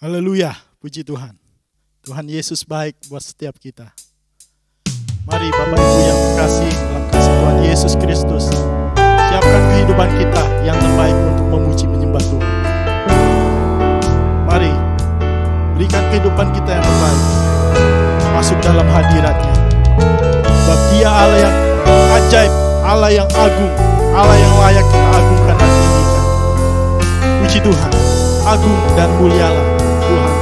Haleluya, puji Tuhan. Tuhan Yesus baik buat setiap kita. Mari Bapak Ibu yang terkasih dalam kasih Tuhan Yesus Kristus, siapkan kehidupan kita yang terbaik untuk memuji menyembah Tuhan. Mari berikan kehidupan kita yang terbaik masuk dalam hadirat-Nya. Sebab Dia Allah yang ajaib, Allah yang agung, Allah yang layak kita agungkan dan tinggikan. Puji Tuhan, agung dan mulialah Tuhan.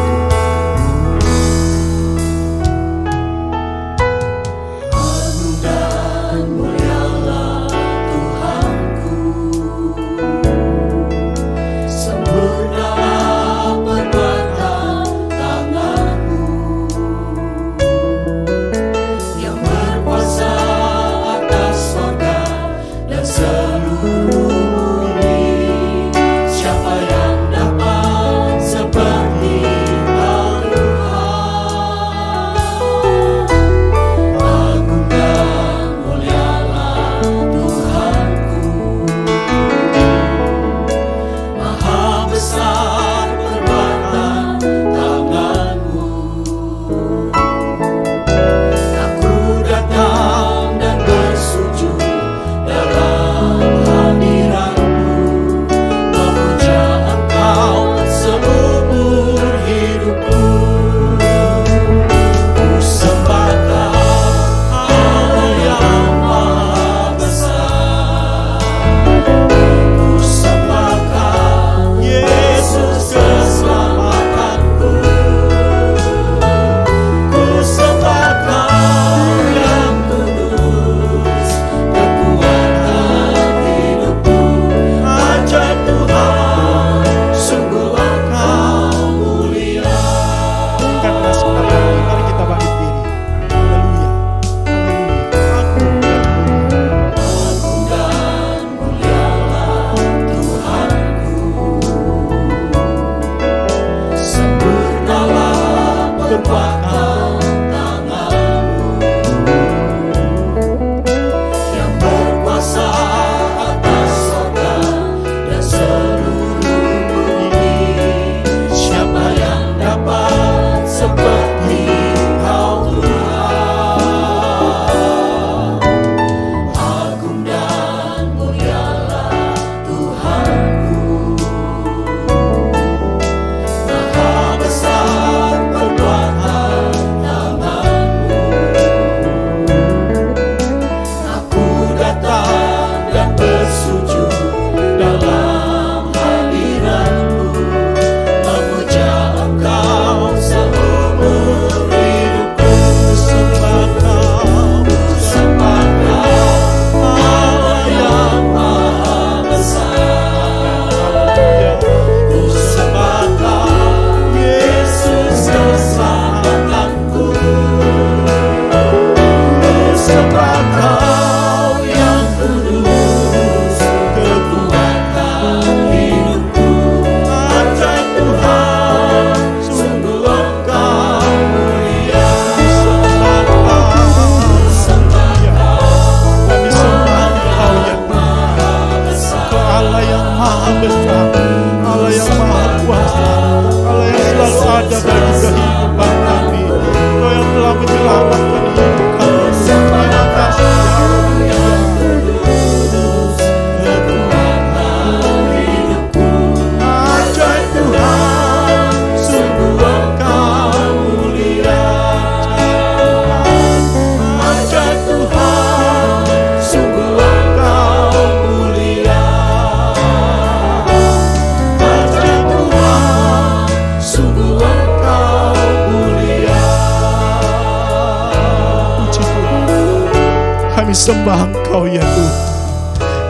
Sembah Engkau ya Tuhan.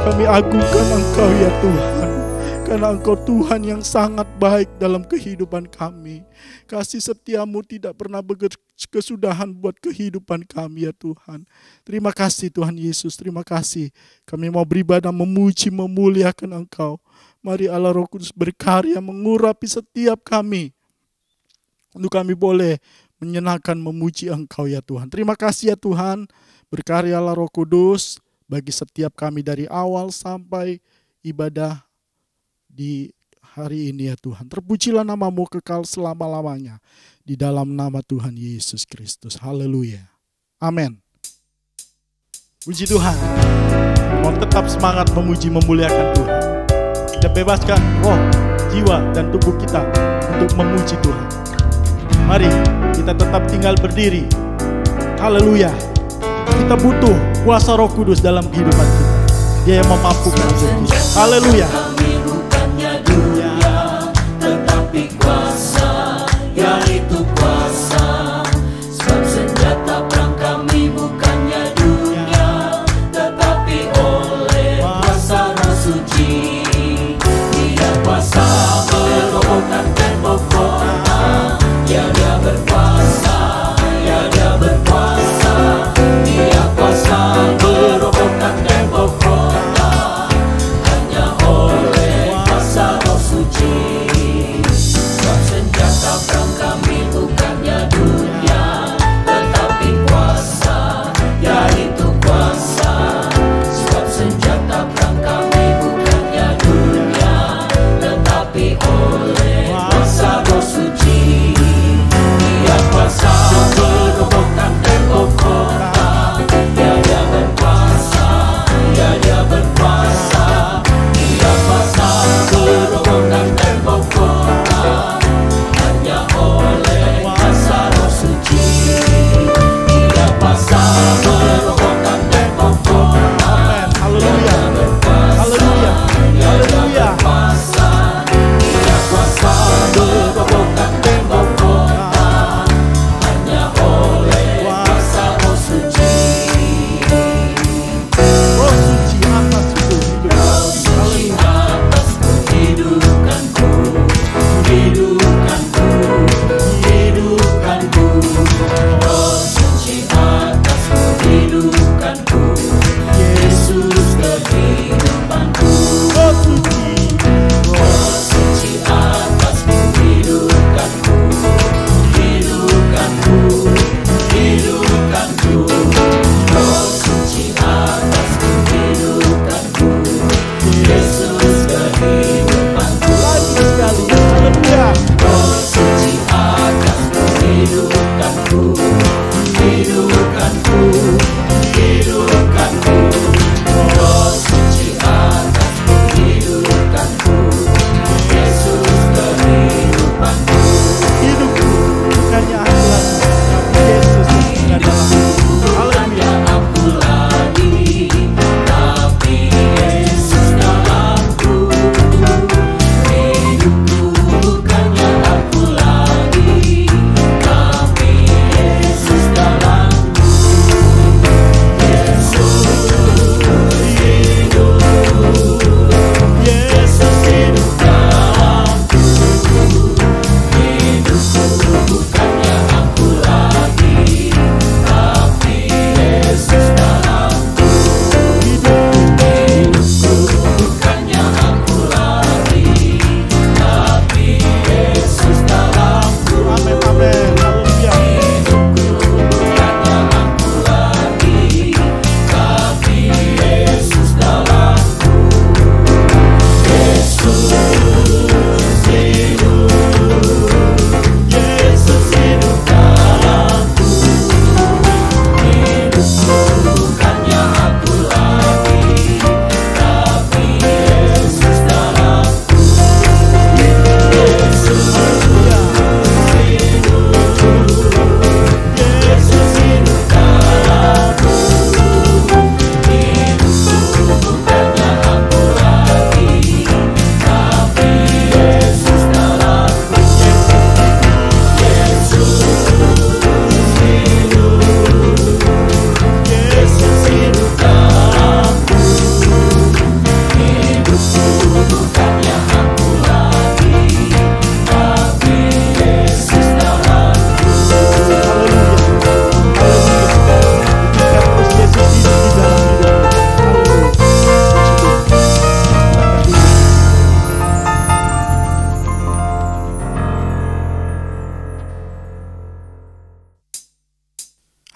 Kami agungkan Engkau ya Tuhan. Karena Engkau Tuhan yang sangat baik dalam kehidupan kami. Kasih setiamu tidak pernah berkesudahan buat kehidupan kami ya Tuhan. Terima kasih Tuhan Yesus, terima kasih. Kami mau beribadah, memuji, memuliakan Engkau. Mari Allah Roh Kudus berkarya mengurapi setiap kami. Untuk kami boleh menyenangkan memuji Engkau ya Tuhan. Terima kasih ya Tuhan. Berkaryalah Roh Kudus bagi setiap kami dari awal sampai ibadah di hari ini ya Tuhan. Terpujilah namamu kekal selama-lamanya. Di dalam nama Tuhan Yesus Kristus. Haleluya. Amin. Puji Tuhan. Mohon tetap semangat memuji memuliakan Tuhan. Kita bebaskan roh, jiwa, dan tubuh kita untuk memuji Tuhan. Mari kita tetap tinggal berdiri. Haleluya. Kita butuh kuasa Roh Kudus dalam kehidupan kita. Dia yang memampukan kita. Haleluya.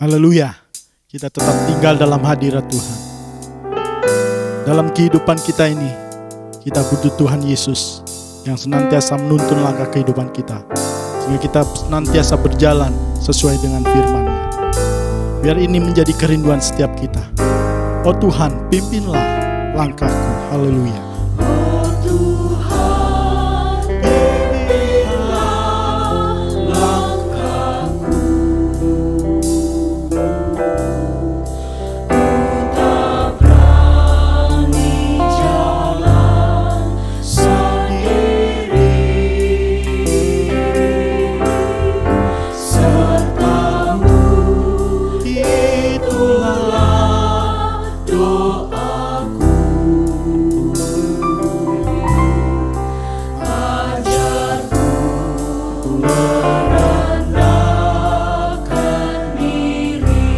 Haleluya. Kita tetap tinggal dalam hadirat Tuhan. Dalam kehidupan kita ini, kita butuh Tuhan Yesus yang senantiasa menuntun langkah kehidupan kita, sehingga kita senantiasa berjalan sesuai dengan firman-Nya. Biar ini menjadi kerinduan setiap kita. Oh Tuhan, pimpinlah langkahku. Haleluya. Oh Tuhan, pimpinlah langkahku. Ku tak berani jalan sendiri, serta-Mu itulah doaku. Ajarku merendahkan diri,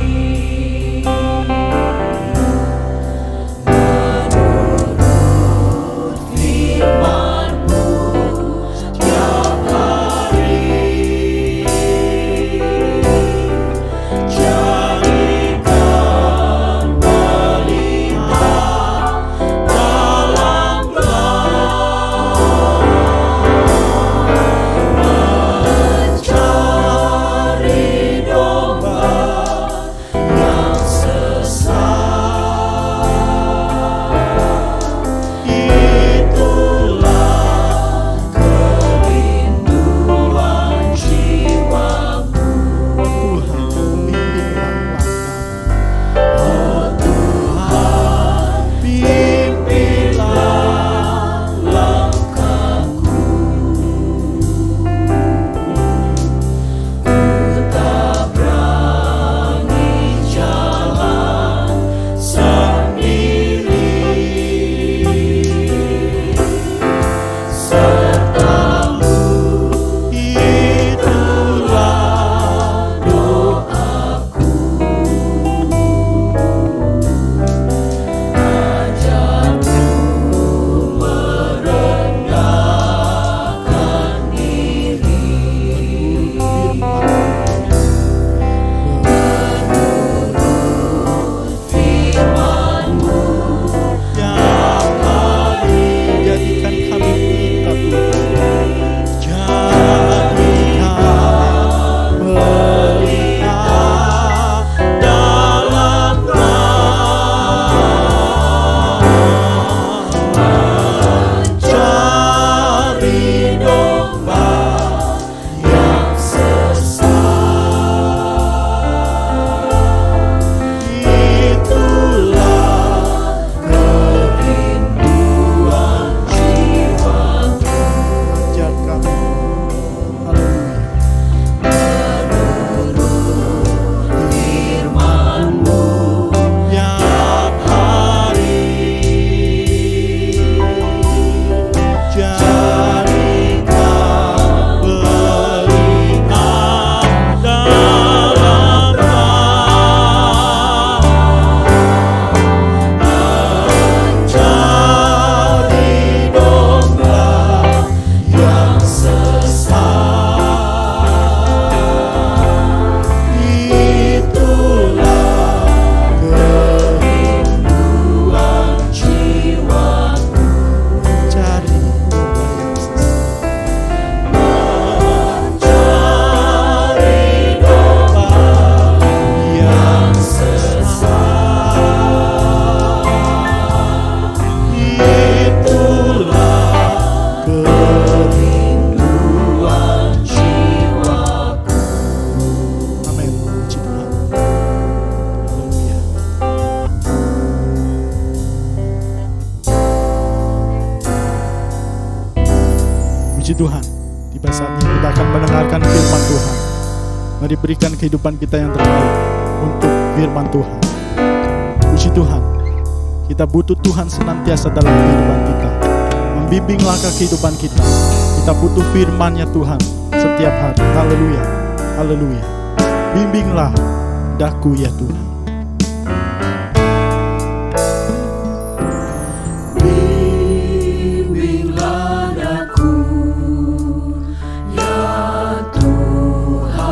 menurut firman-Mu setiap hari. Jadikan pelita dalam mencari domba yang sesat. Itulah kerinduan jiwaku. Oh Tuhan, pimpinlah langkahku. Oh Tuhan, pimpinlah langkahku. Ku tak berani jalan sendiri, serta-Mu itulah doaku. Ajarku merendahkan diri, menurut firman-Mu Tiap hari jadikan kami pelita Tuhan. Jadikan pelita dalam mencari domba yang sesat. Itulah kerinduan jiwaku. ajar kami. Haleluya. Menurut firman-Mu Tiap hari jadikan pelita dalam mencari domba yang sesat. Itulah kerinduan jiwaku. cari domba yang sesat. Mencari domba yang sesat. Itulah kerinduan jiwaku. Amin. Puji Tuhan. Haleluya. Puji Tuhan. Tiba saatnya kita akan mendengarkan firman Tuhan. Mari berikan kehidupan kita yang terbaik untuk firman Tuhan. Puji Tuhan. Kita butuh Tuhan senantiasa dalam kehidupan kita, membimbing langkah kehidupan kita. Kita butuh firman-Nya Tuhan setiap hari. Haleluya. Haleluya. Bimbinglah daku ya Tuhan. Bimbinglah daku, ya Tuhan,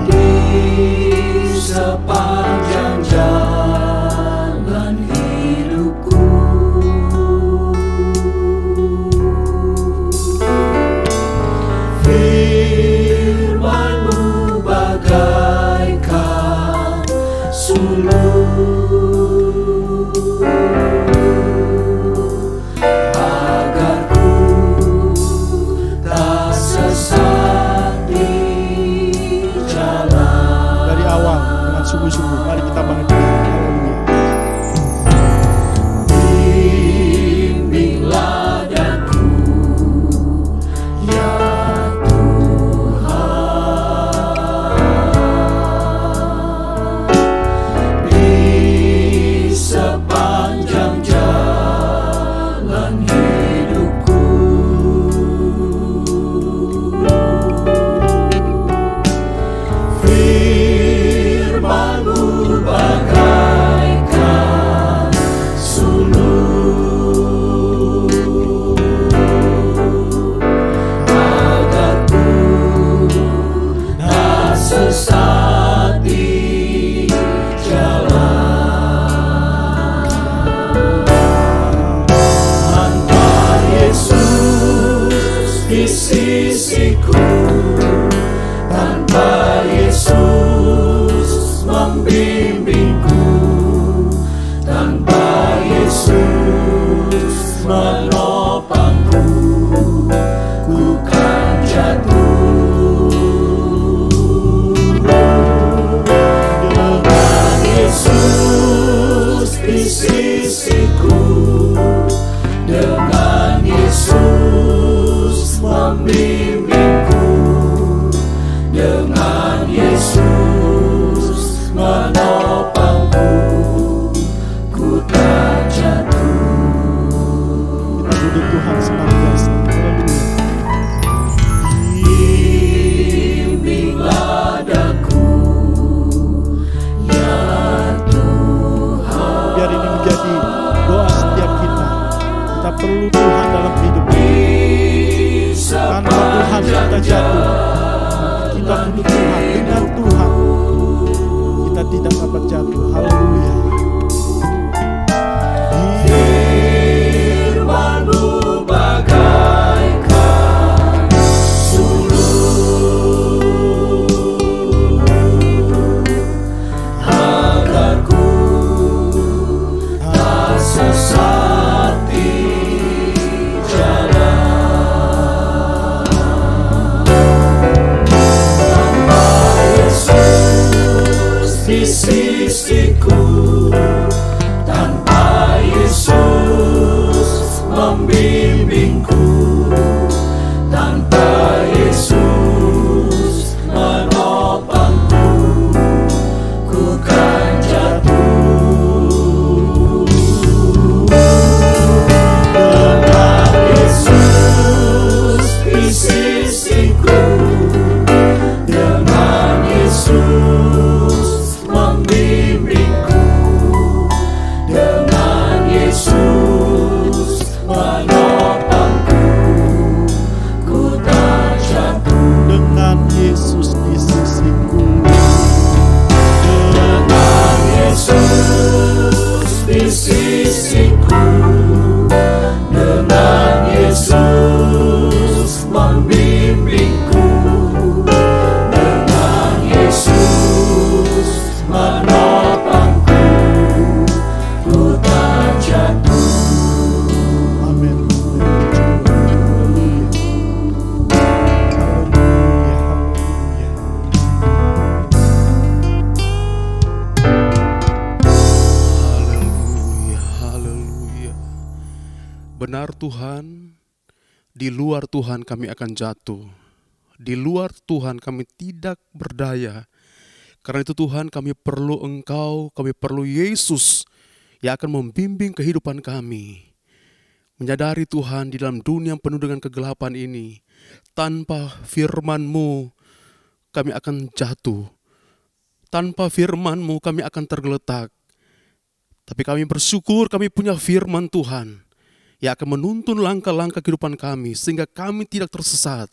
di sepanjang jalan hidupku. Firman-Mu bagaikan sulur, agar ku tak sesat di jalan. Dari awal dengan sungguh-sungguh, mari kita bangkit. Haleluya. Bimbinglah daku, ya Tuhan, di sepanjang jalan hidupku. Firman-Mu bagaikan sulur, agar ku tak sesat di jalan. Tanpa Yesus di sisiku, tanpa Yesus membimbingku, tanpa Yesus menopangku, ku kan jatuh. Dengan Yesus di sisiku, dengan Yesus membimbingku, dengan Yesus menopangku, ku tak jatuh. Kita puji Tuhan senantiasa. Haleluya. Bimbinglah daku, ya Tuhan. Biar ini menjadi doa setiap kita. Kita perlu Tuhan dalam hidup kita. Tanpa Tuhan kita jatuh. Kita butuh Tuhan. Dengan Tuhan kita tidak dapat jatuh. Haleluya. Firman-Mu bagaikan sulur, agar ku tak sesat di jalan. Tanpa Yesus di sisiku, tanpa Yesus membimbingku, tanpa Yesus menopangku, ku kan jatuh. Dengan Yesus di sisiku, dengan Yesus membimbingku, dengan Yesus menopangku, ku tak jatuh. Dengan Yesus di sisiku. Dengan Yesus di sisiku, dengan Yesus membimbingku, dengan Yesus menopangku, ku tak jatuh. Amin. Haleluya. Haleluya, haleluya. Benar Tuhan, di luar Tuhan kami akan jatuh. Di luar Tuhan kami tidak berdaya. Karena itu Tuhan, kami perlu Engkau, kami perlu Yesus yang akan membimbing kehidupan kami. Menyadari Tuhan, di dalam dunia yang penuh dengan kegelapan ini, tanpa firman-Mu kami akan jatuh. Tanpa firman-Mu kami akan tergeletak. Tapi kami bersyukur kami punya firman Tuhan yang akan menuntun langkah-langkah kehidupan kami sehingga kami tidak tersesat.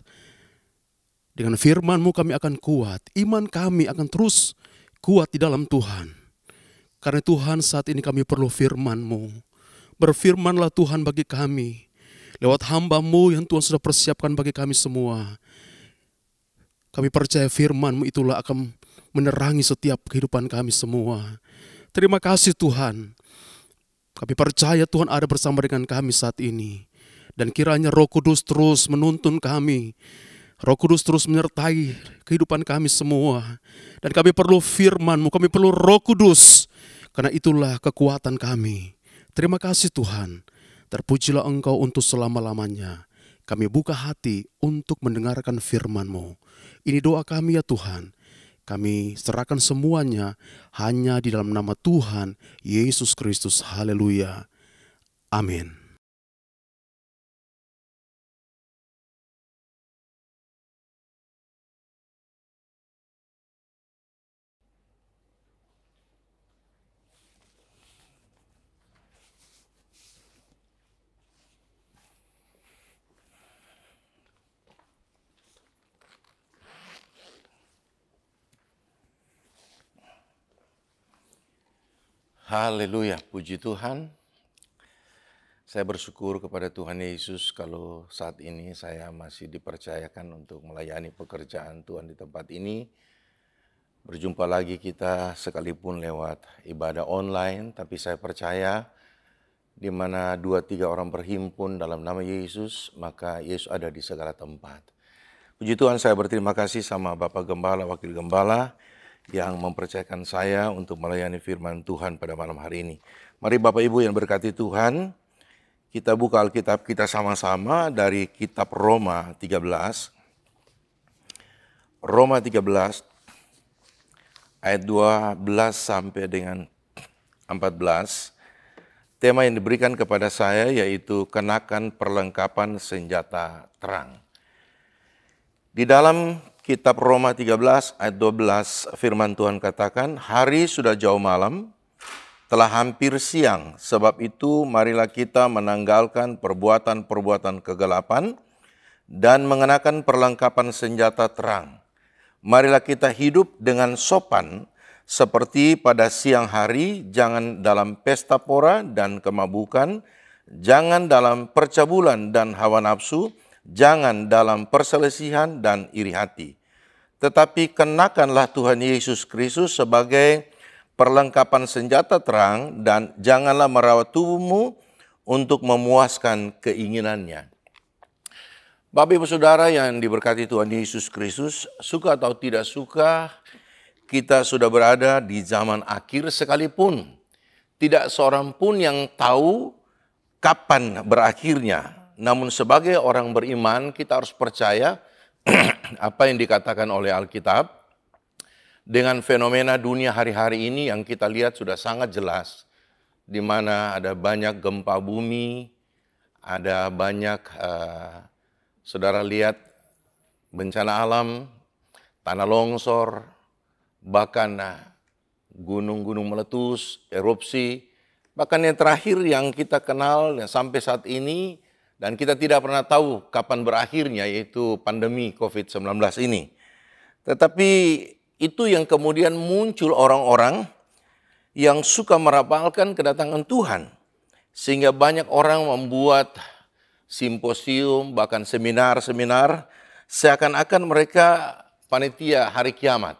Dengan firman-Mu kami akan kuat, iman kami akan terus kuat di dalam Tuhan. Karena Tuhan, saat ini kami perlu firman-Mu. Berfirmanlah Tuhan bagi kami, lewat hamba-Mu yang Tuhan sudah persiapkan bagi kami semua. Kami percaya firman-Mu itulah akan menerangi setiap kehidupan kami semua. Terima kasih Tuhan. Kami percaya Tuhan ada bersama dengan kami saat ini. Dan kiranya Roh Kudus terus menuntun kami. Roh Kudus terus menyertai kehidupan kami semua. Dan kami perlu firman-Mu, kami perlu Roh Kudus. Karena itulah kekuatan kami. Terima kasih Tuhan. Terpujilah Engkau untuk selama-lamanya. Kami buka hati untuk mendengarkan firman-Mu. Ini doa kami ya Tuhan. Kami serahkan semuanya hanya di dalam nama Tuhan Yesus Kristus. Haleluya. Amin. Haleluya, puji Tuhan. Saya bersyukur kepada Tuhan Yesus kalau saat ini saya masih dipercayakan untuk melayani pekerjaan Tuhan di tempat ini. Berjumpa lagi kita sekalipun lewat ibadah online, tapi saya percaya di mana 2-3 orang berhimpun dalam nama Yesus, maka Yesus ada di segala tempat. Puji Tuhan, saya berterima kasih sama Bapak Gembala, Wakil Gembala, yang mempercayakan saya untuk melayani firman Tuhan pada malam hari ini. Mari Bapak Ibu yang berkati Tuhan, kita buka Alkitab kita sama-sama dari kitab Roma 13. Roma 13 ayat 12 sampai dengan 14. Tema yang diberikan kepada saya yaitu kenakan perlengkapan senjata terang. Di dalam kitab Roma 13 ayat 12 firman Tuhan katakan, hari sudah jauh malam, telah hampir siang, sebab itu marilah kita menanggalkan perbuatan-perbuatan kegelapan dan mengenakan perlengkapan senjata terang. Marilah kita hidup dengan sopan seperti pada siang hari, jangan dalam pesta pora dan kemabukan, jangan dalam percabulan dan hawa nafsu, jangan dalam perselisihan dan iri hati. Tetapi kenakanlah Tuhan Yesus Kristus sebagai perlengkapan senjata terang dan janganlah merawat tubuhmu untuk memuaskan keinginannya. Bapak Ibu Saudara yang diberkati Tuhan Yesus Kristus, suka atau tidak suka, kita sudah berada di zaman akhir sekalipun. Tidak seorang pun yang tahu kapan berakhirnya. Namun sebagai orang beriman kita harus percaya apa yang dikatakan oleh Alkitab dengan fenomena dunia hari-hari ini yang kita lihat sudah sangat jelas, di mana ada banyak gempa bumi, ada banyak saudara lihat bencana alam, tanah longsor, bahkan gunung-gunung meletus, erupsi, bahkan yang terakhir yang kita kenal yang sampai saat ini dan kita tidak pernah tahu kapan berakhirnya, yaitu pandemi COVID-19 ini. Tetapi itu yang kemudian muncul orang-orang yang suka merapalkan kedatangan Tuhan. Sehingga banyak orang membuat simposium, bahkan seminar-seminar, seakan-akan mereka panitia hari kiamat.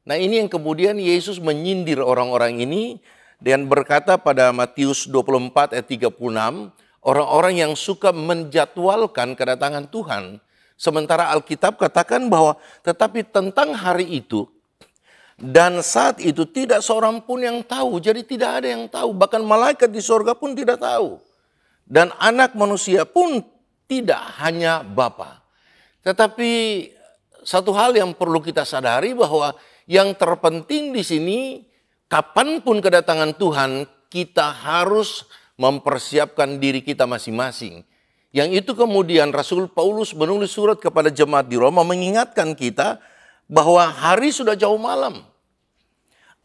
Nah ini yang kemudian Yesus menyindir orang-orang ini dan berkata pada Matius 24 ayat 36, orang-orang yang suka menjadwalkan kedatangan Tuhan. Sementara Alkitab katakan bahwa tetapi tentang hari itu dan saat itu tidak seorang pun yang tahu. Jadi tidak ada yang tahu. Bahkan malaikat di sorga pun tidak tahu. Dan anak manusia pun tidak, hanya Bapa. Tetapi satu hal yang perlu kita sadari bahwa yang terpenting di sini, kapanpun kedatangan Tuhan, kita harus mempersiapkan diri kita masing-masing. Yang itu kemudian Rasul Paulus menulis surat kepada jemaat di Roma mengingatkan kita bahwa hari sudah jauh malam.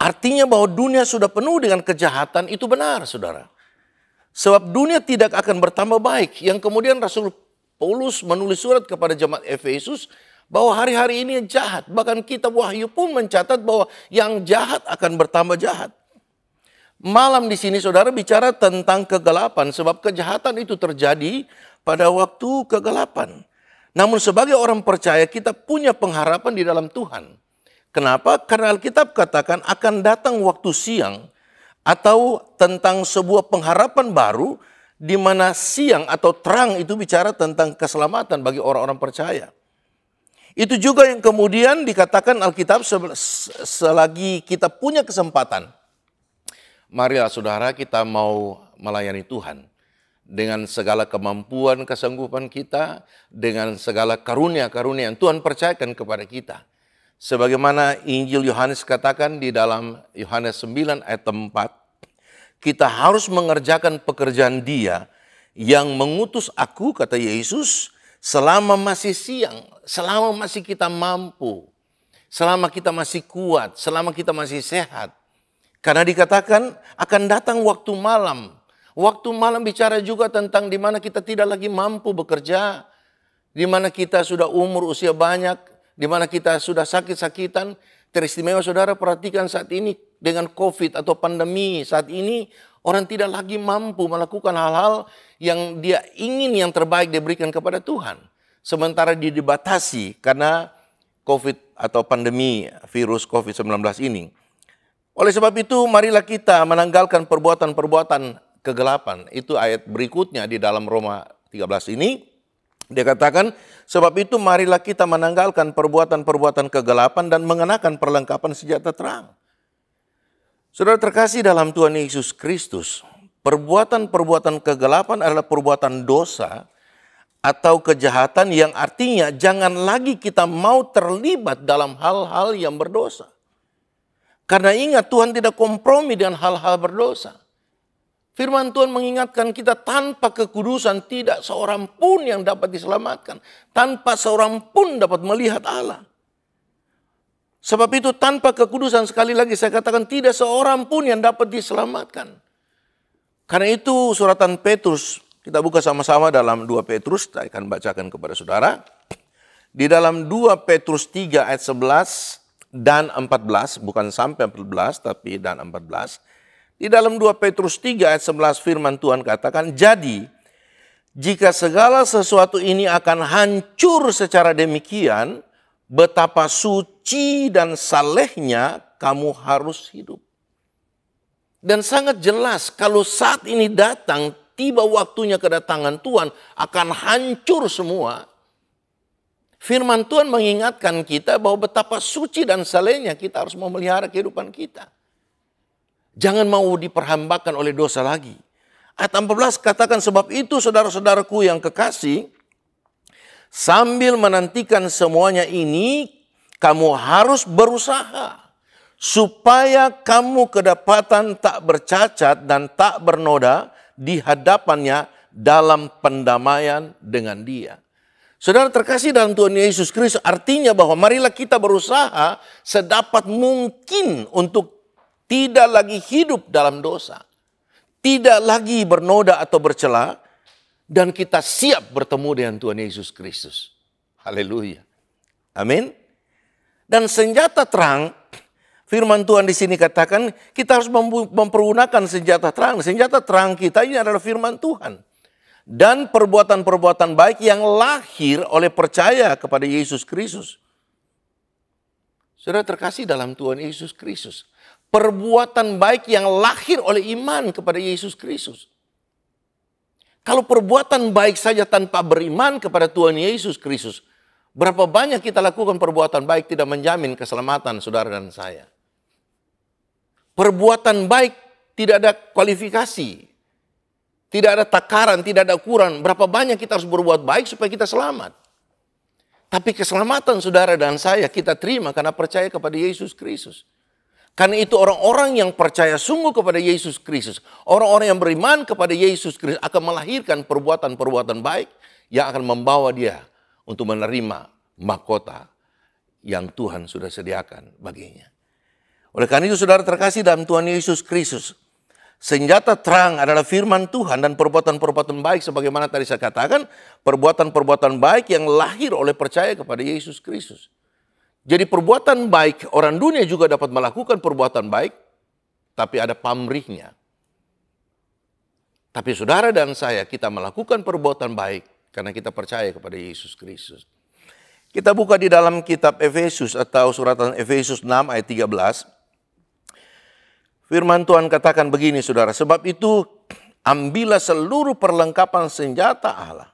Artinya bahwa dunia sudah penuh dengan kejahatan, itu benar saudara. Sebab dunia tidak akan bertambah baik. Yang kemudian Rasul Paulus menulis surat kepada jemaat Efesus bahwa hari-hari ini jahat. Bahkan kitab Wahyu pun mencatat bahwa yang jahat akan bertambah jahat. Malam di sini saudara bicara tentang kegelapan sebab kejahatan itu terjadi pada waktu kegelapan. Namun sebagai orang percaya kita punya pengharapan di dalam Tuhan. Kenapa? Karena Alkitab katakan akan datang waktu siang atau tentang sebuah pengharapan baru di mana siang atau terang itu bicara tentang keselamatan bagi orang-orang percaya. Itu juga yang kemudian dikatakan Alkitab selagi kita punya kesempatan. Marilah saudara kita mau melayani Tuhan. Dengan segala kemampuan, kesanggupan kita, dengan segala karunia-karunia yang Tuhan percayakan kepada kita. Sebagaimana Injil Yohanes katakan di dalam Yohanes 9 ayat 4, kita harus mengerjakan pekerjaan Dia yang mengutus aku, kata Yesus, selama masih siang, selama masih kita mampu, selama kita masih kuat, selama kita masih sehat. Karena dikatakan akan datang waktu malam. Waktu malam bicara juga tentang di mana kita tidak lagi mampu bekerja, di mana kita sudah usia banyak, di mana kita sudah sakit-sakitan. Teristimewa saudara perhatikan saat ini dengan COVID atau pandemi saat ini, orang tidak lagi mampu melakukan hal-hal yang dia ingin yang terbaik diberikan kepada Tuhan. Sementara dibatasi karena COVID atau pandemi virus COVID-19 ini. Oleh sebab itu marilah kita menanggalkan perbuatan-perbuatan kegelapan. Itu ayat berikutnya di dalam Roma 13 ini. Dia katakan, sebab itu marilah kita menanggalkan perbuatan-perbuatan kegelapan dan mengenakan perlengkapan senjata terang. Saudara terkasih dalam Tuhan Yesus Kristus, perbuatan-perbuatan kegelapan adalah perbuatan dosa atau kejahatan yang artinya jangan lagi kita mau terlibat dalam hal-hal yang berdosa. Karena ingat Tuhan tidak kompromi dengan hal-hal berdosa. Firman Tuhan mengingatkan kita tanpa kekudusan tidak seorang pun yang dapat diselamatkan. Tanpa seorang pun dapat melihat Allah. Sebab itu tanpa kekudusan sekali lagi saya katakan tidak seorang pun yang dapat diselamatkan. Karena itu suratan Petrus, kita buka sama-sama dalam 2 Petrus, saya akan bacakan kepada saudara. Di dalam 2 Petrus 3 ayat 11 dan 14, bukan sampai 14 tapi dan 14. Di dalam 2 Petrus 3 ayat 11 firman Tuhan katakan, jadi jika segala sesuatu ini akan hancur secara demikian, betapa suci dan salehnya kamu harus hidup. Dan sangat jelas kalau saat ini datang, tiba waktunya kedatangan Tuhan akan hancur semua. Firman Tuhan mengingatkan kita bahwa betapa suci dan salehnya kita harus memelihara kehidupan kita. Jangan mau diperhambakan oleh dosa lagi. Ayat 14 katakan, sebab itu saudara-saudaraku yang kekasih, sambil menantikan semuanya ini, kamu harus berusaha supaya kamu kedapatan tak bercacat dan tak bernoda di hadapannya dalam pendamaian dengan Dia. Saudara terkasih dalam Tuhan Yesus Kristus, artinya bahwa marilah kita berusaha sedapat mungkin untuk tidak lagi hidup dalam dosa, tidak lagi bernoda atau bercela, dan kita siap bertemu dengan Tuhan Yesus Kristus. Haleluya. Amin. Dan senjata terang, firman Tuhan di sini katakan kita harus mempergunakan senjata terang. Senjata terang kita ini adalah firman Tuhan. Dan perbuatan-perbuatan baik yang lahir oleh percaya kepada Yesus Kristus. Saudara terkasih dalam Tuhan Yesus Kristus. Perbuatan baik yang lahir oleh iman kepada Yesus Kristus. Kalau perbuatan baik saja tanpa beriman kepada Tuhan Yesus Kristus, berapa banyak kita lakukan perbuatan baik tidak menjamin keselamatan saudara dan saya. Perbuatan baik tidak ada kualifikasi, tidak ada takaran, tidak ada ukuran. Berapa banyak kita harus berbuat baik supaya kita selamat. Tapi keselamatan saudara dan saya kita terima karena percaya kepada Yesus Kristus. Karena itu orang-orang yang percaya sungguh kepada Yesus Kristus, orang-orang yang beriman kepada Yesus Kristus akan melahirkan perbuatan-perbuatan baik yang akan membawa dia untuk menerima mahkota yang Tuhan sudah sediakan baginya. Oleh karena itu saudara terkasih dalam Tuhan Yesus Kristus, senjata terang adalah firman Tuhan dan perbuatan-perbuatan baik sebagaimana tadi saya katakan, perbuatan-perbuatan baik yang lahir oleh percaya kepada Yesus Kristus. Jadi perbuatan baik, orang dunia juga dapat melakukan perbuatan baik, tapi ada pamrihnya. Tapi saudara dan saya, kita melakukan perbuatan baik karena kita percaya kepada Yesus Kristus. Kita buka di dalam kitab Efesus atau suratan Efesus 6 ayat 13. Firman Tuhan katakan begini saudara, sebab itu ambillah seluruh perlengkapan senjata Allah.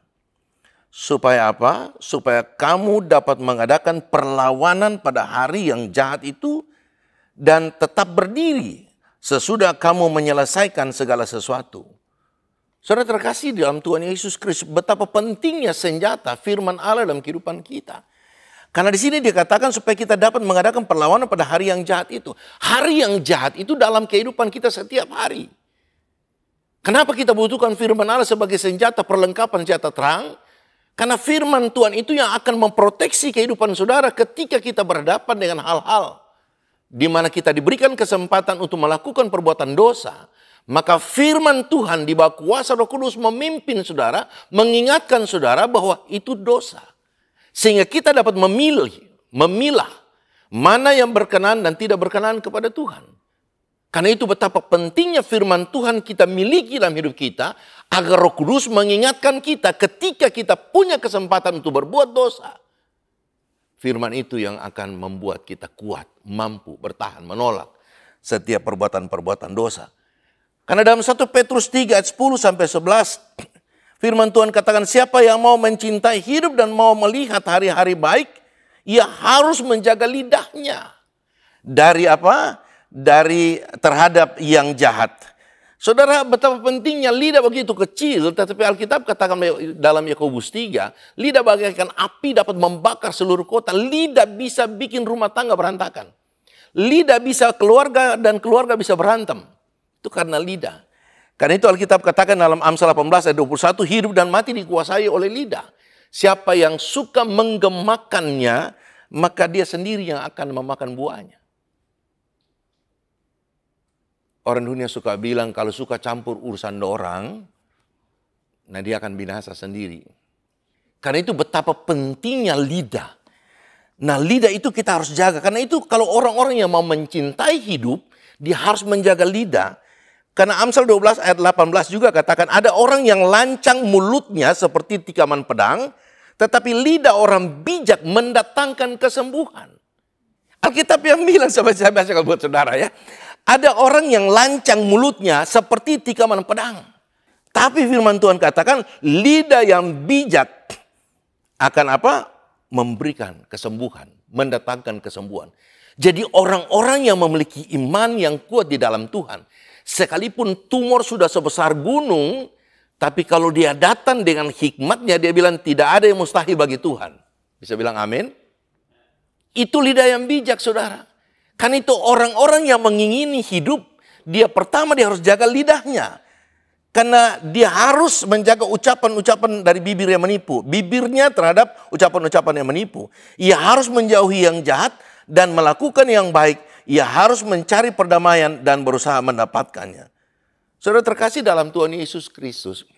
Supaya apa? Supaya kamu dapat mengadakan perlawanan pada hari yang jahat itu dan tetap berdiri sesudah kamu menyelesaikan segala sesuatu. Saudara terkasih di dalam Tuhan Yesus Kristus, betapa pentingnya senjata firman Allah dalam kehidupan kita. Karena di sini dikatakan supaya kita dapat mengadakan perlawanan pada hari yang jahat itu. Hari yang jahat itu dalam kehidupan kita setiap hari. Kenapa kita butuhkan firman Allah sebagai senjata perlengkapan senjata terang? Karena firman Tuhan itu yang akan memproteksi kehidupan saudara ketika kita berhadapan dengan hal-hal di mana kita diberikan kesempatan untuk melakukan perbuatan dosa. Maka firman Tuhan di bawah kuasa Roh Kudus memimpin saudara, mengingatkan saudara bahwa itu dosa. Sehingga kita dapat memilah mana yang berkenan dan tidak berkenan kepada Tuhan. Karena itu betapa pentingnya firman Tuhan kita miliki dalam hidup kita, agar Roh Kudus mengingatkan kita ketika kita punya kesempatan untuk berbuat dosa. Firman itu yang akan membuat kita kuat, mampu, bertahan, menolak setiap perbuatan-perbuatan dosa. Karena dalam 1 Petrus 3 ayat 10 sampai 11, firman Tuhan katakan, siapa yang mau mencintai hidup dan mau melihat hari-hari baik, ia harus menjaga lidahnya. Dari apa? Dari terhadap yang jahat. Saudara, betapa pentingnya lidah begitu kecil, tetapi Alkitab katakan dalam Yakobus 3, lidah bagaikan api dapat membakar seluruh kota. Lidah bisa bikin rumah tangga berantakan. Lidah bisa keluarga dan keluarga bisa berantem. Itu karena lidah. Karena itu Alkitab katakan dalam Amsal 18 ayat 21, hidup dan mati dikuasai oleh lidah. Siapa yang suka menggemakannya, maka dia sendiri yang akan memakan buahnya. Orang dunia suka bilang kalau suka campur urusan orang, nah dia akan binasa sendiri. Karena itu betapa pentingnya lidah. Nah lidah itu kita harus jaga. Karena itu kalau orang-orang yang mau mencintai hidup, dia harus menjaga lidah. Karena Amsal 12 ayat 18 juga katakan, ada orang yang lancang mulutnya seperti tikaman pedang, tetapi lidah orang bijak mendatangkan kesembuhan. Alkitab yang bilang, sahabat-sahabat kalau buat saudara ya, ada orang yang lancang mulutnya seperti tikaman pedang. Tapi firman Tuhan katakan, lidah yang bijak akan apa? Memberikan kesembuhan, mendatangkan kesembuhan. Jadi orang-orang yang memiliki iman yang kuat di dalam Tuhan, sekalipun tumor sudah sebesar gunung, tapi kalau dia datang dengan hikmatnya, dia bilang tidak ada yang mustahil bagi Tuhan. Bisa bilang amin? Itu lidah yang bijak, saudara. Kan itu orang-orang yang mengingini hidup, dia pertama dia harus jaga lidahnya. Karena dia harus menjaga ucapan-ucapan dari bibir yang menipu. Bibirnya terhadap ucapan-ucapan yang menipu. Ia harus menjauhi yang jahat dan melakukan yang baik. Ia harus mencari perdamaian dan berusaha mendapatkannya. Saudara terkasih dalam Tuhan Yesus Kristus,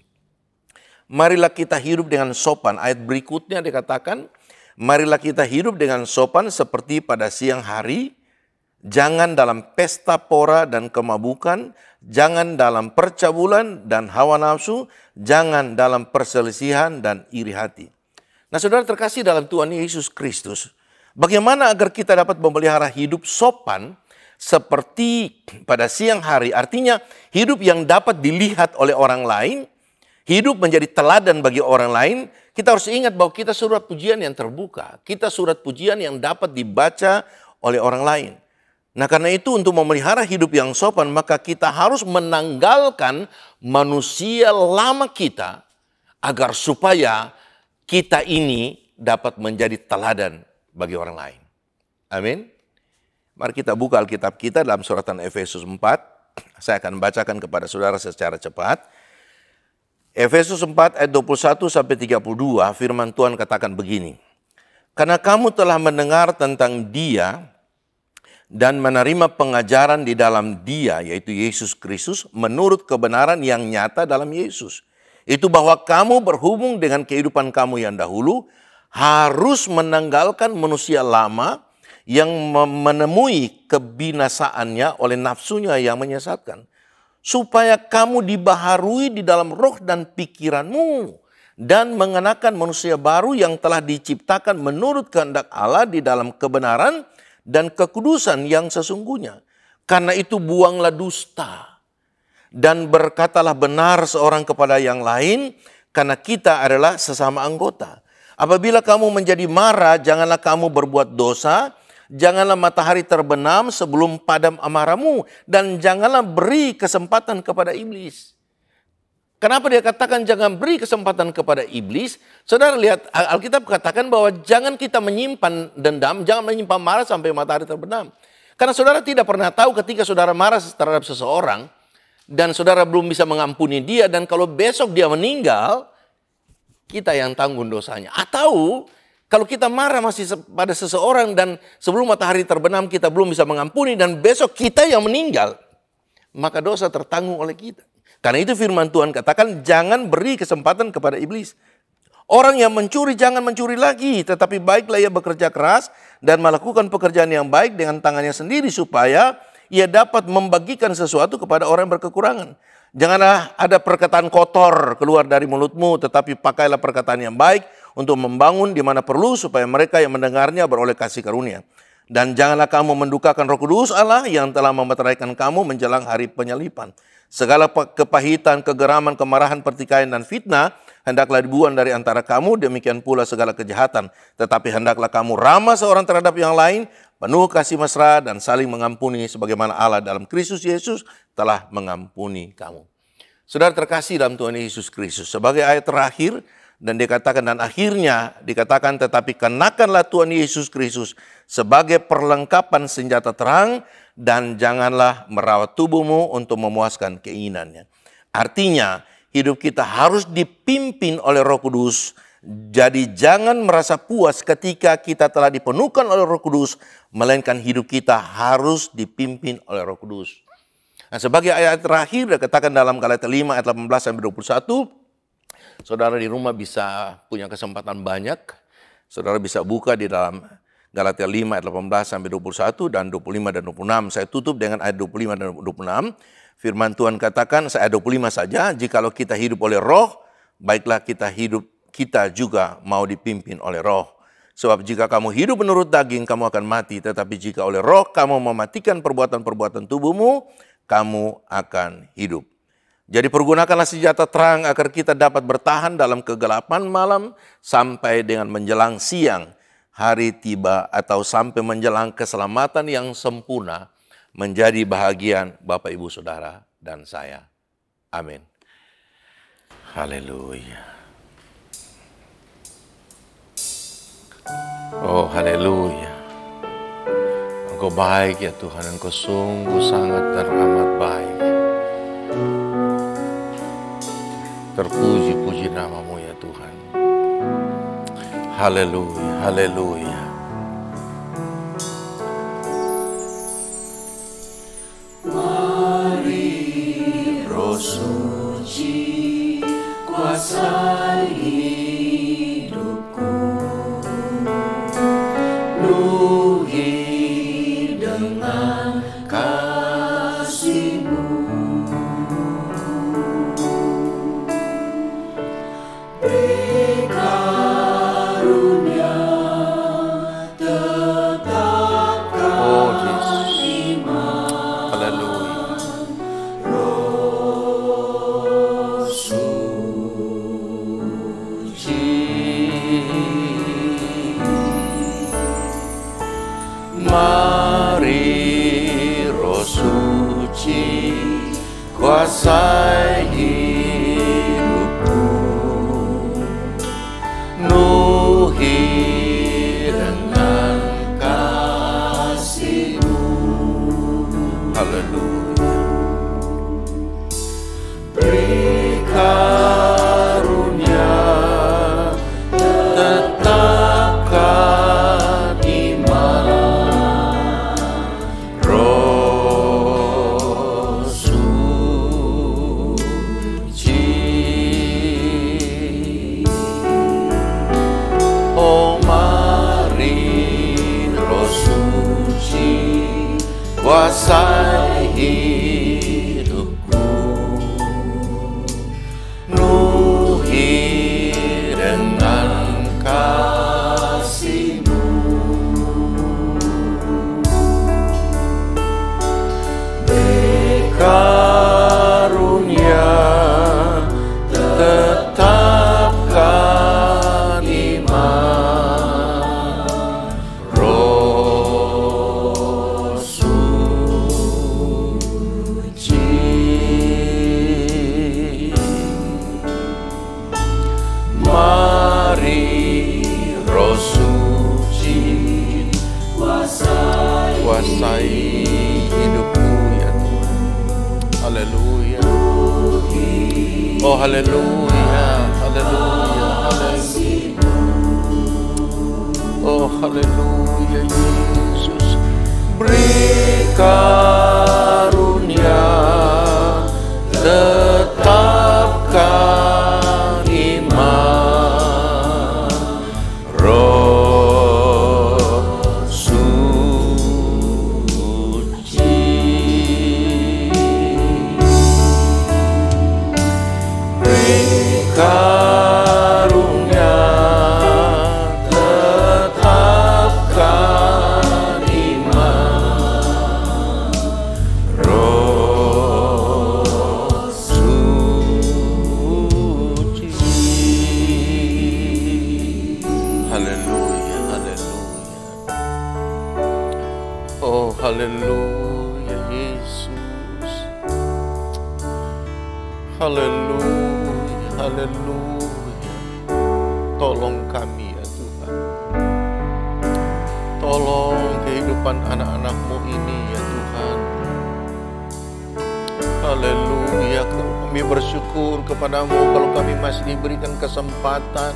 marilah kita hidup dengan sopan. Ayat berikutnya dikatakan, marilah kita hidup dengan sopan seperti pada siang hari, jangan dalam pesta pora dan kemabukan, jangan dalam percabulan dan hawa nafsu, jangan dalam perselisihan dan iri hati. Nah saudara terkasih dalam Tuhan Yesus Kristus, bagaimana agar kita dapat memelihara hidup sopan seperti pada siang hari? Artinya hidup yang dapat dilihat oleh orang lain, hidup menjadi teladan bagi orang lain. Kita harus ingat bahwa kita surat pujian yang terbuka. Kita surat pujian yang dapat dibaca oleh orang lain. Nah karena itu untuk memelihara hidup yang sopan, maka kita harus menanggalkan manusia lama kita agar supaya kita ini dapat menjadi teladan bagi orang lain. Amin. Mari kita buka Alkitab kita dalam suratan Efesus 4. Saya akan bacakan kepada saudara secara cepat. Efesus 4 ayat 21 sampai 32 firman Tuhan katakan begini. Karena kamu telah mendengar tentang Dia dan menerima pengajaran di dalam Dia, yaitu Yesus Kristus, menurut kebenaran yang nyata dalam Yesus. Itu bahwa kamu berhubung dengan kehidupan kamu yang dahulu, harus menanggalkan manusia lama yang menemui kebinasaannya oleh nafsunya yang menyesatkan. Supaya kamu dibaharui di dalam roh dan pikiranmu, dan mengenakan manusia baru yang telah diciptakan menurut kehendak Allah di dalam kebenaran dan kekudusan yang sesungguhnya. Karena itu buanglah dusta dan berkatalah benar seorang kepada yang lain, karena kita adalah sesama anggota. Apabila kamu menjadi marah, janganlah kamu berbuat dosa. Janganlah matahari terbenam sebelum padam amarahmu, dan janganlah beri kesempatan kepada iblis. Kenapa dia katakan jangan beri kesempatan kepada iblis? Saudara lihat, Alkitab katakan bahwa jangan kita menyimpan dendam, jangan menyimpan marah sampai matahari terbenam. Karena saudara tidak pernah tahu ketika saudara marah terhadap seseorang, dan saudara belum bisa mengampuni dia, dan kalau besok dia meninggal, kita yang tanggung dosanya. Atau kalau kita marah masih pada seseorang dan sebelum matahari terbenam kita belum bisa mengampuni dan besok kita yang meninggal, maka dosa tertanggung oleh kita. Karena itu firman Tuhan katakan jangan beri kesempatan kepada iblis. Orang yang mencuri jangan mencuri lagi, tetapi baiklah ia bekerja keras dan melakukan pekerjaan yang baik dengan tangannya sendiri supaya ia dapat membagikan sesuatu kepada orang yang berkekurangan. Janganlah ada perkataan kotor keluar dari mulutmu, tetapi pakailah perkataan yang baik untuk membangun di mana perlu supaya mereka yang mendengarnya beroleh kasih karunia. Dan janganlah kamu mendukakan Roh Kudus Allah yang telah memeteraikan kamu menjelang hari penyalipan. Segala kepahitan, kegeraman, kemarahan, pertikaian, dan fitnah hendaklah dibuang dari antara kamu, demikian pula segala kejahatan. Tetapi hendaklah kamu ramah seorang terhadap yang lain, penuh kasih mesra dan saling mengampuni sebagaimana Allah dalam Kristus Yesus telah mengampuni kamu. Saudara terkasih dalam Tuhan Yesus Kristus, sebagai ayat terakhir dan dikatakan dan akhirnya dikatakan tetapi kenakanlah Tuhan Yesus Kristus sebagai perlengkapan senjata terang dan janganlah merawat tubuhmu untuk memuaskan keinginannya. Artinya hidup kita harus dipimpin oleh Roh Kudus. Jadi jangan merasa puas ketika kita telah dipenuhkan oleh Roh Kudus, melainkan hidup kita harus dipimpin oleh Roh Kudus. Nah, sebagai ayat terakhir dikatakan dalam Galatia 5 ayat 18 sampai 21, saudara di rumah bisa punya kesempatan banyak. Saudara bisa buka di dalam Galatia 5 ayat 18 sampai 21 dan 25 dan 26. Saya tutup dengan ayat 25 dan 26. Firman Tuhan katakan, ayat 25 saja, jikalau kita hidup oleh Roh, baiklah kita juga mau dipimpin oleh Roh. Sebab jika kamu hidup menurut daging, kamu akan mati. Tetapi jika oleh Roh kamu mematikan perbuatan-perbuatan tubuhmu, kamu akan hidup. Jadi pergunakanlah senjata terang agar kita dapat bertahan dalam kegelapan malam sampai dengan menjelang siang hari tiba atau sampai menjelang keselamatan yang sempurna menjadi bahagian Bapak Ibu Saudara dan saya. Amin. Haleluya. Oh, haleluya. Engkau baik ya Tuhan, Engkau sungguh sangat dan amat baik. Terpuji-puji nama-Mu ya Tuhan. Haleluya, haleluya. Mari Roh Suci kuasai hidupku, penuhi dengan kasih-Mu. Beri karunia tetapkan iman. Haleluya. Roh Suci. Mari Roh Suci kuasai hidupku, penuhi dengan kasih-Mu. Haleluya. Beri karunia tetapkan iman. Roh Suci. Oh mari Roh Suci kuasai hidupku, penuhi kuasai hidupku ya Tuhan. Haleluya. Oh haleluya, haleluya, haleluya. Oh haleluya Yesus. Beri karunia, tetapkan iman, Roh Suci. Beri karunia, tetapkan iman, Roh Suci. Haleluya, haleluya. Oh haleluya Yesus. Haleluya, haleluya. Tolong kami ya Tuhan. Tolong kehidupan anak-anak-Mu ini ya Tuhan. Haleluya. Kami bersyukur kepada-Mu kalau kami masih diberikan kesempatan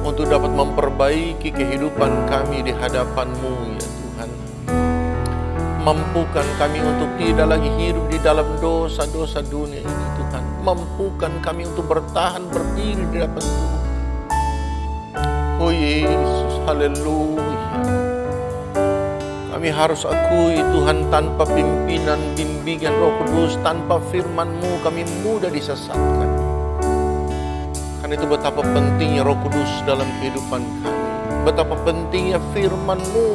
untuk dapat memperbaiki kehidupan kami di hadapan-Mu ya Tuhan. Mampukan kami untuk tidak lagi hidup di dalam dosa-dosa dunia ini Tuhan. Mampukan kami untuk bertahan berdiri di hadapan Tuhan. Oh Yesus, haleluya. Kami harus akui Tuhan, tanpa pimpinan, bimbingan Roh Kudus, tanpa firman-Mu kami mudah disesatkan. Karena itu betapa pentingnya Roh Kudus dalam kehidupan kami. Betapa pentingnya firman-Mu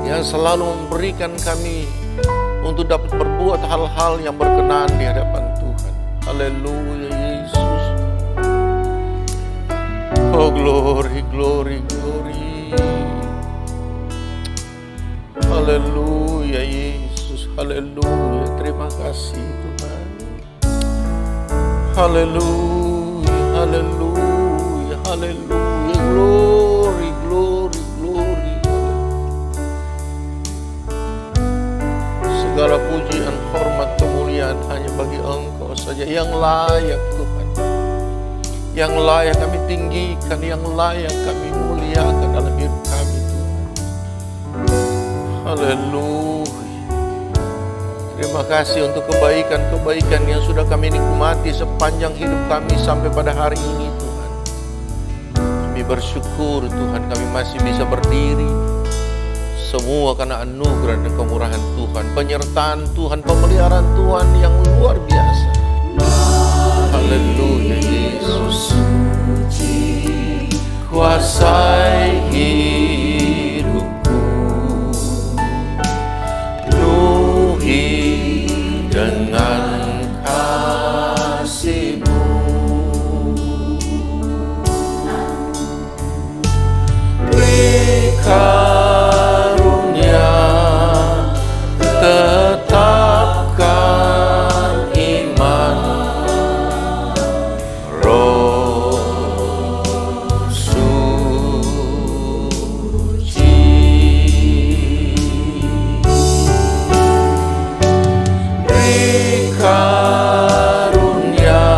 yang selalu memberikan kami untuk dapat berbuat hal-hal yang berkenan di hadapan Tuhan. Haleluya Yesus. Oh glory, glory, glory. Haleluya Yesus, haleluya. Terima kasih Tuhan. Haleluya, haleluya, haleluya. Glory, glory, glory. Segala pujian, hormat, kemuliaan hanya bagi Engkau saja yang layak Tuhan. Yang layak kami tinggikan, yang layak kami muliakan dalam hidup kami Tuhan. Haleluya. Terima kasih untuk kebaikan-kebaikan yang sudah kami nikmati sepanjang hidup kami sampai pada hari ini Tuhan. Kami bersyukur Tuhan, kami masih bisa berdiri. Semua karena anugerah dan kemurahan Tuhan, penyertaan Tuhan, pemeliharaan Tuhan yang luar biasa. Haleluya Yesus. Kuasai hidupku, penuhi dengan kasih-Mu. Beri karunia, tetapkan iman, Roh Suci. Beri karunia,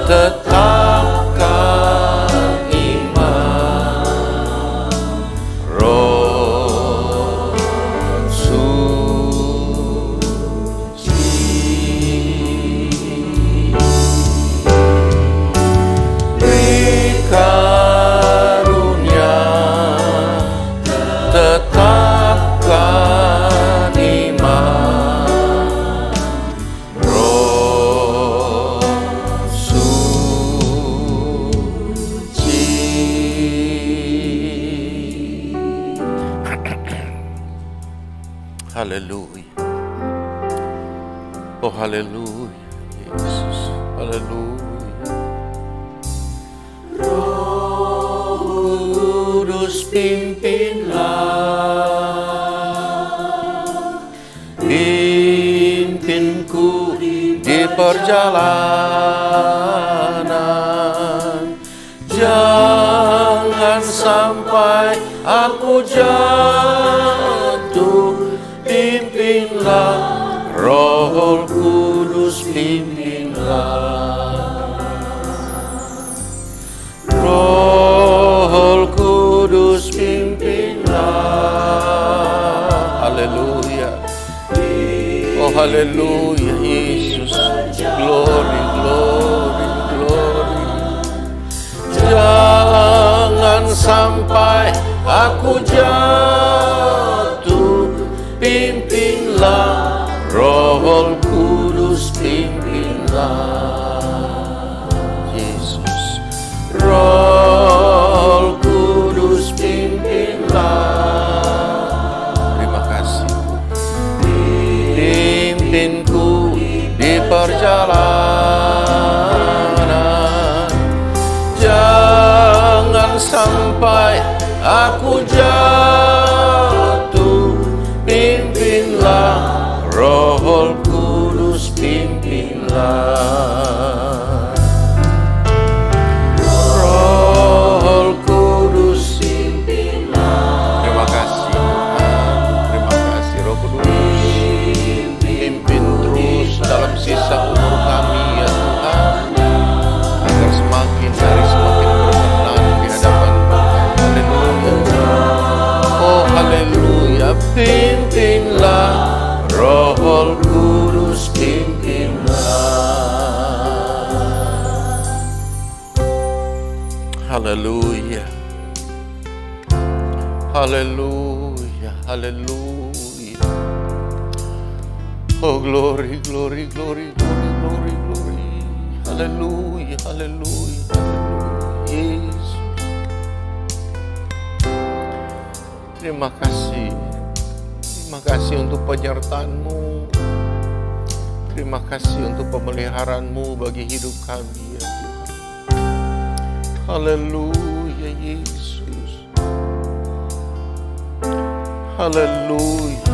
tetapkan iman, Roh Suci. Beri karunia, tetapkan iman, Roh Suci. Haleluya. Oh haleluya Yesus. Haleluya. Roh Kudus pimpinlah, pimpinku di perjalanan. Jangan sampai aku jatuh haleluya Yesus. Glory, glory, glory. Jangan sampai aku jatuh, pimpinlah Roh Kudus, pimpinlah Yesus. Roh Kudus, pimpinlah. Terima kasih. Pimpinku di perjalanan, jangan sampai aku jatuh, pimpinlah Roh Kudus, pimpinlah. Roh Kudus, pimpinlah. Terima kasih Tuhan, terima kasih Roh Kudus. Pimpin terus dalam sisa umur kami ya Tuhan, agar semakin hari semakin berkenan di hadapan Tuhan. Haleluya. Oh haleluya. Pimpinlah Roh Kudus, pimpinlah. Haleluya. Haleluya. Haleluya. Oh glory, glory, glory, glory, glory, glory. Haleluya, haleluya, haleluya. Yesus. Terima kasih. Terima kasih untuk penyertaan-Mu. Terima kasih untuk pemeliharaan-Mu bagi hidup kami ya Tuhan. Haleluya Yesus. Haleluya.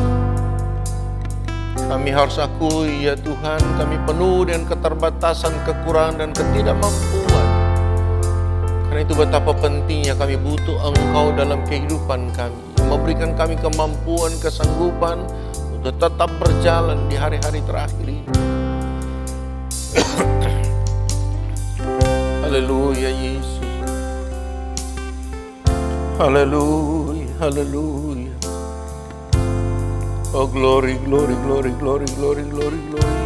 Kami harus akui ya Tuhan, kami penuh dengan keterbatasan, kekurangan dan ketidakmampuan. Karena itu betapa pentingnya kami butuh Engkau dalam kehidupan kami, memberikan kami kemampuan, kesanggupan untuk tetap berjalan di hari-hari terakhir ini. Haleluya Yesus. Haleluya, haleluya. Oh glory, glory, glory, glory, glory, glory, glory.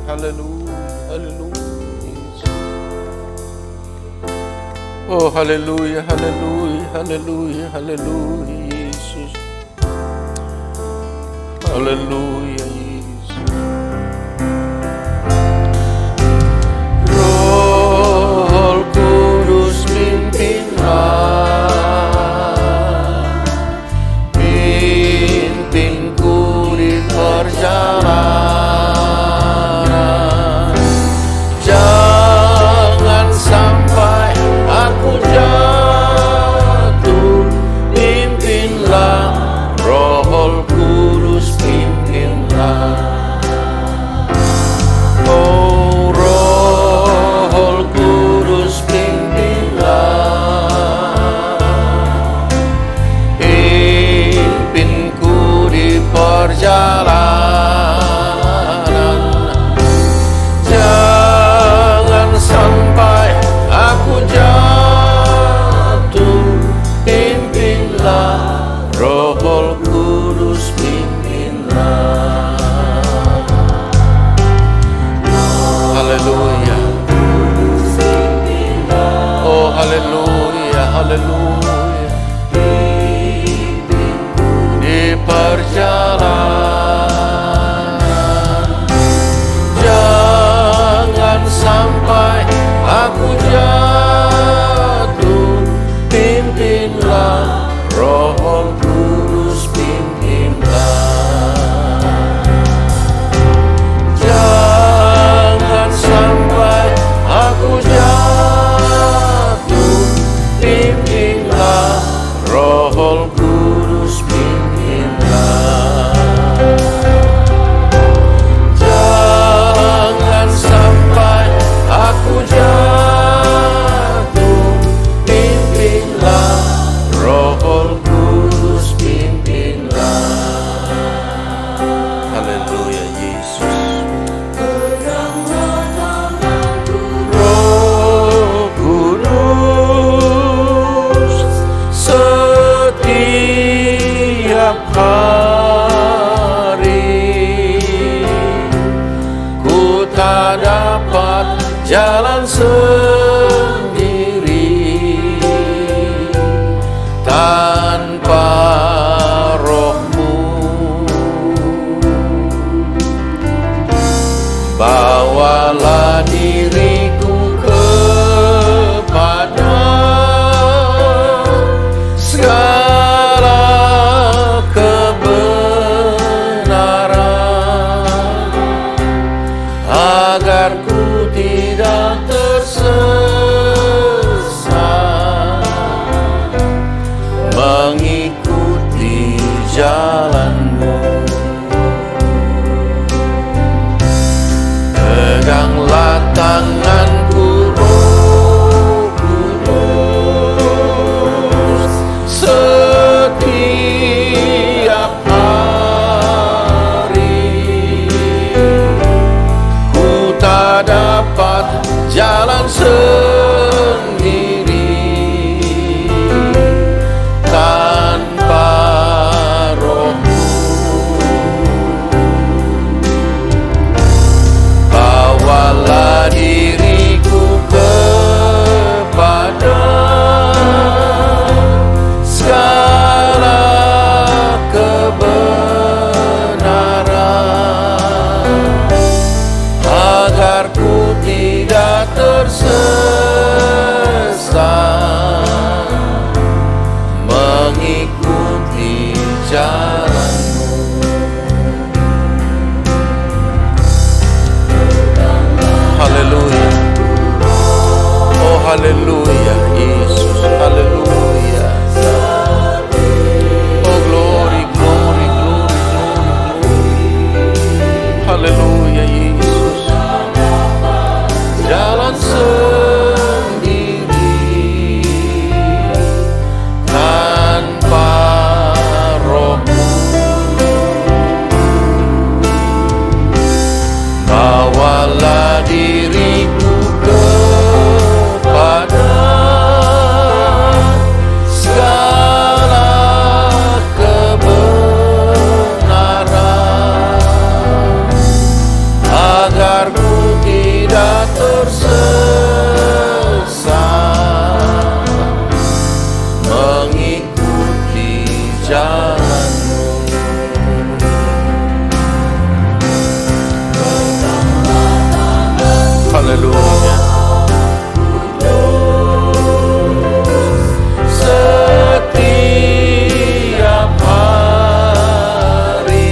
Haleluya, haleluya. Oh haleluya, haleluya, haleluya, haleluya Yesus. Haleluya Yesus. Roh Kudus, pimpinlah. Perjalanan, jangan sampai aku jatuh, pimpinlah Roh Kudus, pimpinlah. Oh Roh Kudus, pimpinlah. Pimpinku di perjalanan, jangan sampai aku jatuh, pimpinlah Roh Kudus, pimpinlah. Haleluya. Oh haleluya, haleluya. Di perjalanan, jangan sampai aku jatuh, pimpinlah Roh Kudus, pimpinlah. Jangan sampai aku jatuh, pimpinlah Roh Kudus, pimpinlah. Jangan sampai aku jatuh, pimpinlah Roh Kudus, pimpinlah. Haleluya Yesus. Roh Kudus, jalan sendiri tanpa Roh-Mu. Bawalah diriku kepada segala kebenaran, agar ku tidak tersesat mengikuti jalan-Mu. Peganglah tanganku, Roh Kudus, setiap hari. Ku tak dapat jalan sendiri tanpa Roh-Mu. Bawalah diriku kepada segala kebenaran, agar ku tidak tersesat mengikuti jalan-Mu. Haleluya. Oh haleluya Yesus, haleluya. Oh glory, glory, glory, glory. Haleluya Yesus. Jalan sendiri tanpa Roh-Mu. Bawalah diriku kepada segala kebenaran, agar ku tidak tersesat mengikuti jalan-Mu. Haleluya. Setiap hari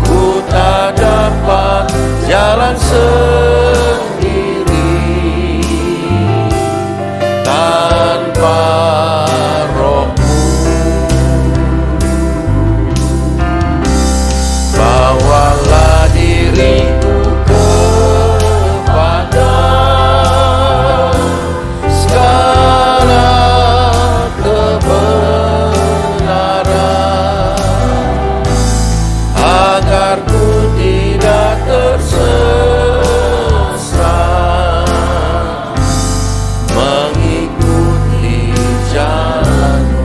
ku tak dapat jalan sendiri tanpa Roh-Mu. Bawalah diriku kepada segala kebenaran, agar ku tidak tersesat mengikuti jalan-Mu.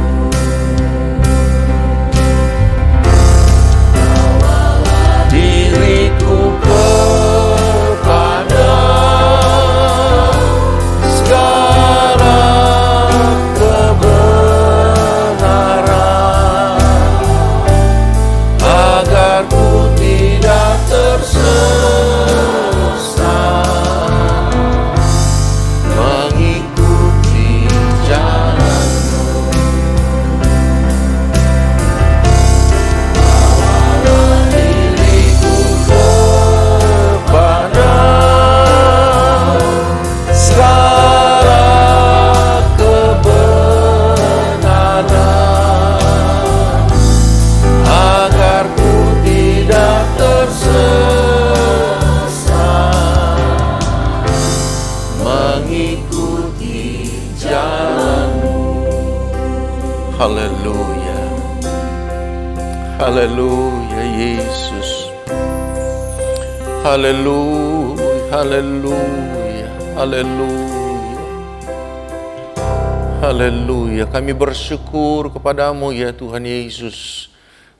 Diriku kepada segala kebenaran, agar ku tidak tersesat mengikuti jalan-Mu. Diriku kepada segala kebenaran, agar ku tidak tersesat mengikuti jalan-Mu. Haleluya. Haleluya Yesus. Haleluya, haleluya, haleluya. Haleluya, kami bersyukur kepadamu ya Tuhan Yesus.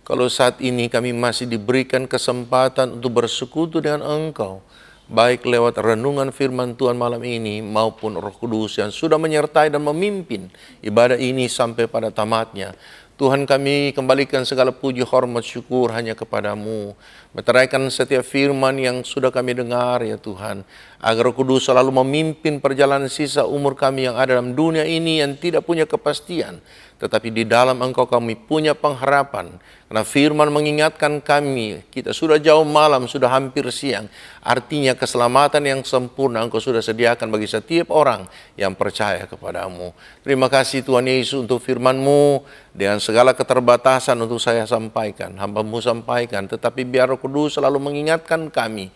Kalau saat ini kami masih diberikan kesempatan untuk bersekutu dengan Engkau baik lewat renungan firman Tuhan malam ini maupun Roh Kudus yang sudah menyertai dan memimpin ibadah ini sampai pada tamatnya. Tuhan, kami kembalikan segala puji, hormat, syukur hanya kepadamu. Meteraikan setiap firman yang sudah kami dengar ya Tuhan. Agar Roh Kudus selalu memimpin perjalanan sisa umur kami yang ada dalam dunia ini yang tidak punya kepastian. Tetapi di dalam Engkau kami punya pengharapan. Karena firman mengingatkan kami, kita sudah jauh malam, sudah hampir siang. Artinya keselamatan yang sempurna Engkau sudah sediakan bagi setiap orang yang percaya kepadamu. Terima kasih Tuhan Yesus untuk firman-Mu. Dengan segala keterbatasan untuk saya sampaikan, hamba-Mu sampaikan. Tetapi biar Roh Kudus selalu mengingatkan kami,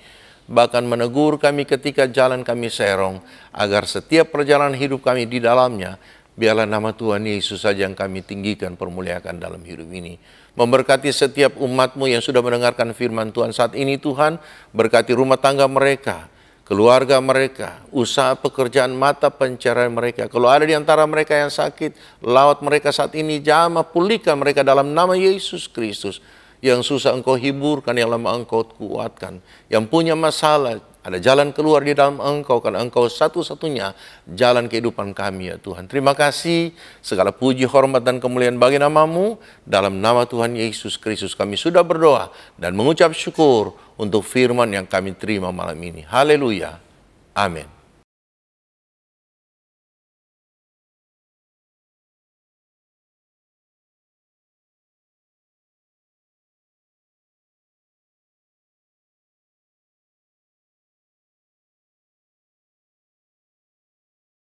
bahkan menegur kami ketika jalan kami serong, agar setiap perjalanan hidup kami di dalamnya, biarlah nama Tuhan Yesus saja yang kami tinggikan, permuliakan dalam hidup ini. Memberkati setiap umat-Mu yang sudah mendengarkan firman Tuhan saat ini Tuhan, berkati rumah tangga mereka, keluarga mereka, usaha pekerjaan mata pencarian mereka. Kalau ada di antara mereka yang sakit, lawat mereka saat ini, jamah pulihkan mereka dalam nama Yesus Kristus. Yang susah Engkau hiburkan, yang lemah Engkau kuatkan. Yang punya masalah, ada jalan keluar di dalam Engkau, karena Engkau satu-satunya jalan kehidupan kami ya Tuhan. Terima kasih, segala puji, hormat, dan kemuliaan bagi nama-Mu. Dalam nama Tuhan Yesus Kristus kami sudah berdoa dan mengucap syukur untuk firman yang kami terima malam ini. Haleluya. Amin.